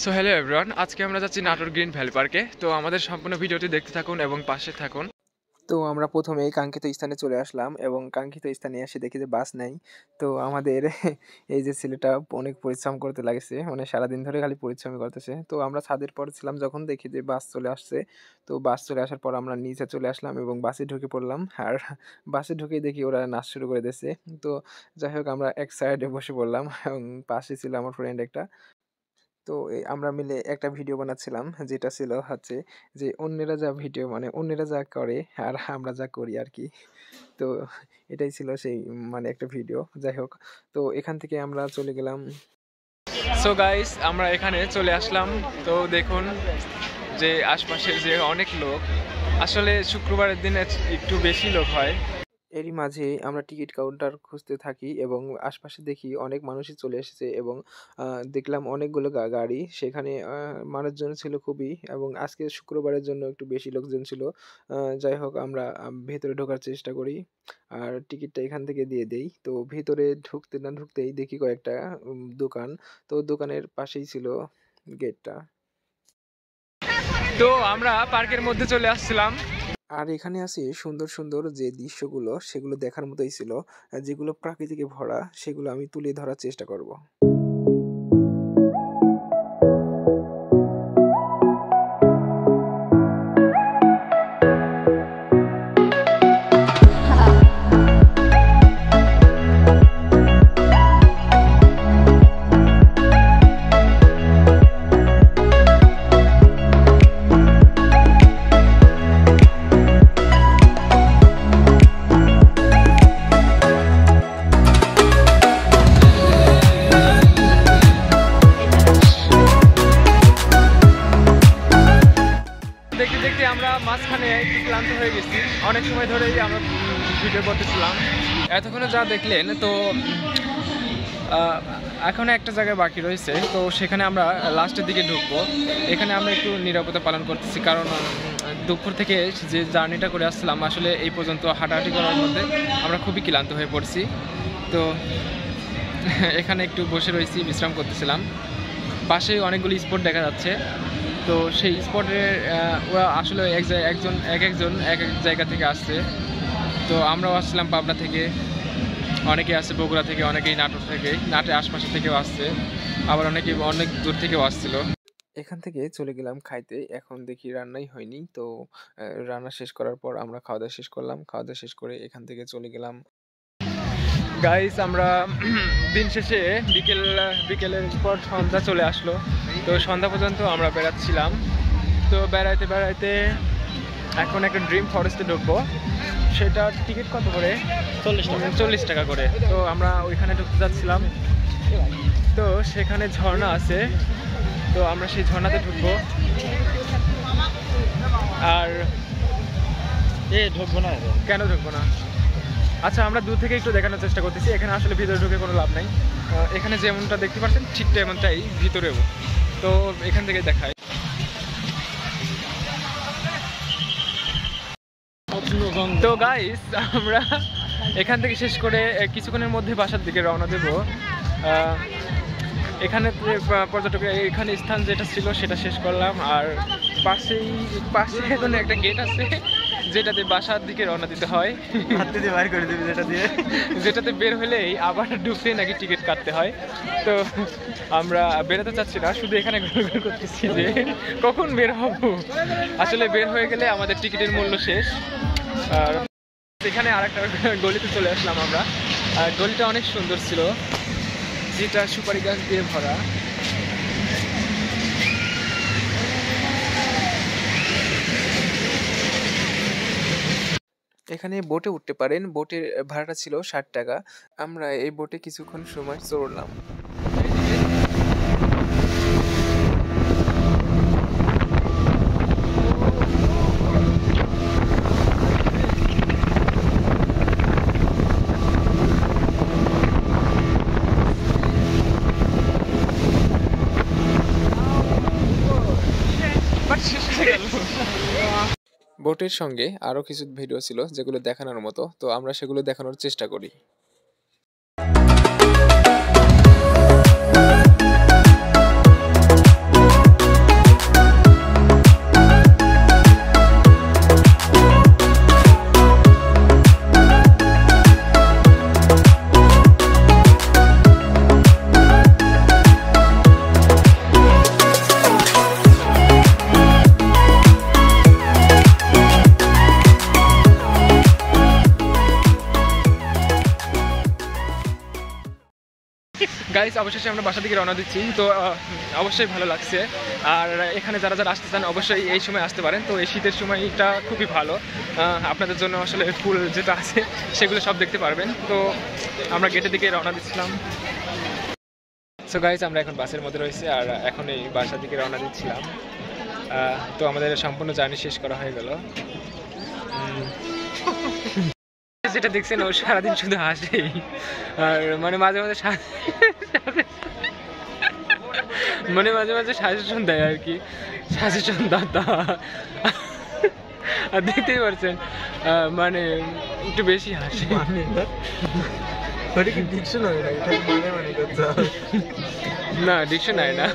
So hello everyone, আজকে আমরা যাচ্ছি নাটোর গ্রিন ভ্যালি পার্কে। তো আমাদের সম্পূর্ণ ভিডিওটি দেখতে থাকুন এবং পাশে থাকুন। তো আমরা প্রথমেই কাঙ্ক্ষিত স্থানে চলে আসলাম এবং কাঙ্ক্ষিত স্থানে এসে দেখি যে বাস নাই। তো আমাদের এই যে ছেলেটা অনেক পরিশ্রম করতে লাগছে, মানে সারাদিন ধরে খালি পরিশ্রমই করতেছে। তো আমরা ছাদের পরে ছিলাম যখন দেখি যে বাস চলে আসছে। তো বাস চলে আসার পর আমরা নিচে চলে আসলাম এবং বাসে ঢুকে পড়লাম। আর বাসে ঢুকেই দেখি ওরা নাচ শুরু করে দিয়েছে। তো যাই হোক আমরা এক সাইডে বসে পড়লাম এবং পাশে ছিল আমার ফ্রেন্ড একটা। তো আমরা মিলে একটা ভিডিও বানাচ্ছিলাম, যেটা ছিল হচ্ছে যে অন্যেরা যা ভিডিও মানে অন্যেরা যা করে আর আমরা যা করি আরকি। তো এটাই ছিল সেই মানে একটা ভিডিও। যাই হোক, তো এখান থেকে আমরা চলে গেলাম। সো গাইস, আমরা এখানে চলে আসলাম। তো দেখুন যে আশপাশের যে অনেক লোক, আসলে শুক্রবারের দিনে একটু বেশি লোক হয়। এরই মাঝে আমরা টিকিট কাউন্টার খুঁজতে থাকি এবং আশপাশে দেখি অনেক মানুষই চলে এসেছে এবং দেখলাম অনেকগুলো গাড়ি সেখানে, মানুষজন ছিল খুবই, এবং আজকে শুক্রবারের জন্য একটু বেশি লোকজন ছিল। যাই হোক আমরা ভেতরে ঢোকার চেষ্টা করি আর টিকিটটা এখান থেকে দিয়ে দেই। তো ভেতরে ঢুকতে না ঢুকতেই দেখি কয়েকটা দোকান। তো দোকানের পাশেই ছিল গেটটা। তো আমরা পার্কের মধ্যে চলে আসছিলাম। আর এখানে আছে সুন্দর, সুন্দর যে দৃশ্যগুলো সেগুলো দেখার মতোই ছিল। যেগুলো প্রাকৃতিকে ভরা সেগুলো আমি তুলে ধরার চেষ্টা করব। দেখতে দেখতে আমরা মাঝখানে একটু ক্লান্ত হয়ে গেছি। অনেক সময় ধরেই আমরা ভিডিও করতেছিলাম। এতক্ষণে যা দেখলেন, তো এখন একটা জায়গায় বাকি রয়েছে। তো সেখানে আমরা লাস্টের দিকে ঢুকবো। এখানে আমরা একটু নিরাপত্তা পালন করতেছি, কারণ দুপুর থেকে যে জার্নিটা করে আসছিলাম, আসলে এই পর্যন্ত হাঁটাহাঁটি করার মধ্যে আমরা খুবই ক্লান্ত হয়ে পড়ছি। তো এখানে একটু বসে রয়েছি, বিশ্রাম করতেছিলাম। পাশে অনেকগুলো স্পট দেখা যাচ্ছে। তো সেই স্পটের ওরা আসলে এক এক জায়গা থেকে আসছে। তো আমরাও আসছিলাম পাবনা থেকে, অনেকে আসছে বগুড়া থেকে, অনেকেই নাটোর থেকে, নাটের আশপাশে থেকেও আসছে, আবার অনেকে অনেক দূর থেকেও আসছিল। এখান থেকে চলে গেলাম খাইতে। এখন দেখি রান্নাই হয়নি। তো রান্না শেষ করার পর আমরা খাওয়া-দাওয়া শেষ করলাম। খাওয়া-দাওয়া শেষ করে এখান থেকে চলে গেলাম। গাইস, আমরা দিন শেষে বিকেলের পর সন্ধ্যা চলে আসলো। তো সন্ধ্যা পর্যন্ত আমরা বেড়াচ্ছিলাম। তো বেড়াইতে বেড়াইতে এখন একটা ড্রিম ফরেস্টে ঢুকবো। সেটার টিকিট কত করে? 40 টাকা করে। তো আমরা ওইখানে ঢুকতে যাচ্ছিলাম। তো সেখানে ঝর্ণা আছে, তো আমরা সেই ঝর্ণাতে ঢুকবো। আর ঢুকবো না। কেন ঢুকবো না? আচ্ছা, আমরা দূর থেকে একটু দেখানোর চেষ্টা করতেছি। এখানে আসলে ভিতরে ঢুকে কোনো লাভ নাই। এখানে যেমনটা দেখতে পাচ্ছেন ঠিক তেমনটাই ভিতরেও। তো এখান থেকে দেখায়। তো গাইস, আমরা এখান থেকে শেষ করে কিছুক্ষণের মধ্যে বাসার দিকে রওনা দেব। এখানে পর্যটকের এখানে স্থান যেটা ছিল সেটা শেষ করলাম। আর পাশে এখন একটা গেট আছে, যেটাতে বাসার দিকে রওনা দিতে হয়। বাইর করে দিবি যেটাতে বের হলেই আবার ঢুকতে নাকি টিকিট কাটতে হয়। তো আমরা বেরোতে চাচ্ছি না, শুধু এখানে ঘুরঘুর করতেছি যে কখন বের হব। আসলে বের হয়ে গেলে আমাদের টিকিটের মূল্য শেষ। আর এখানে আরেকটা গলিতে চলে আসলাম আমরা। আর গলিটা অনেক সুন্দর ছিল, যেটা সুপারি গাছ দিয়ে ভরা। এখানে বোটে উঠতে পারেন। বোটের ভাড়াটা ছিল 60 টাকা। আমরা এই বোটে কিছুক্ষণ সময় চড়লাম। বোটের সঙ্গে আরও কিছু ভিডিও ছিল যেগুলো দেখানোর মতো, তো আমরা সেগুলো দেখানোর চেষ্টা করি। গাইস অবশেষে আমরা বাসা থেকে রওনা দিচ্ছি। তো অবশ্যই ভালো লাগছে। আর এখানে যারা যারা আসতে চান অবশ্যই এই সময় আসতে পারেন। তো এই শীতের সময়টা খুবই ভালো, আপনাদের জন্য আসলে ফুল যেটা আছে সেগুলো সব দেখতে পারবেন। তো আমরা গেটের দিকে রওনা দিচ্ছিলাম। সো গাইস আমরা এখন বাসের মধ্যে রয়েছি আর এখন এই বাসার দিকে রওনা দিচ্ছিলাম। তো আমাদের সম্পূর্ণ জার্নি শেষ করা হয়ে গেল। যেটা দেখছেন ও সারাদিন শুধু হাসেই, আর মানে মাঝে মাঝে মানে মাঝে মাঝে সাজেশন দেয় আর কি, সাজেশন দাদা। আর দেখতেই পারছেন মানে একটু বেশি হাসি। না ডিকশনারি না।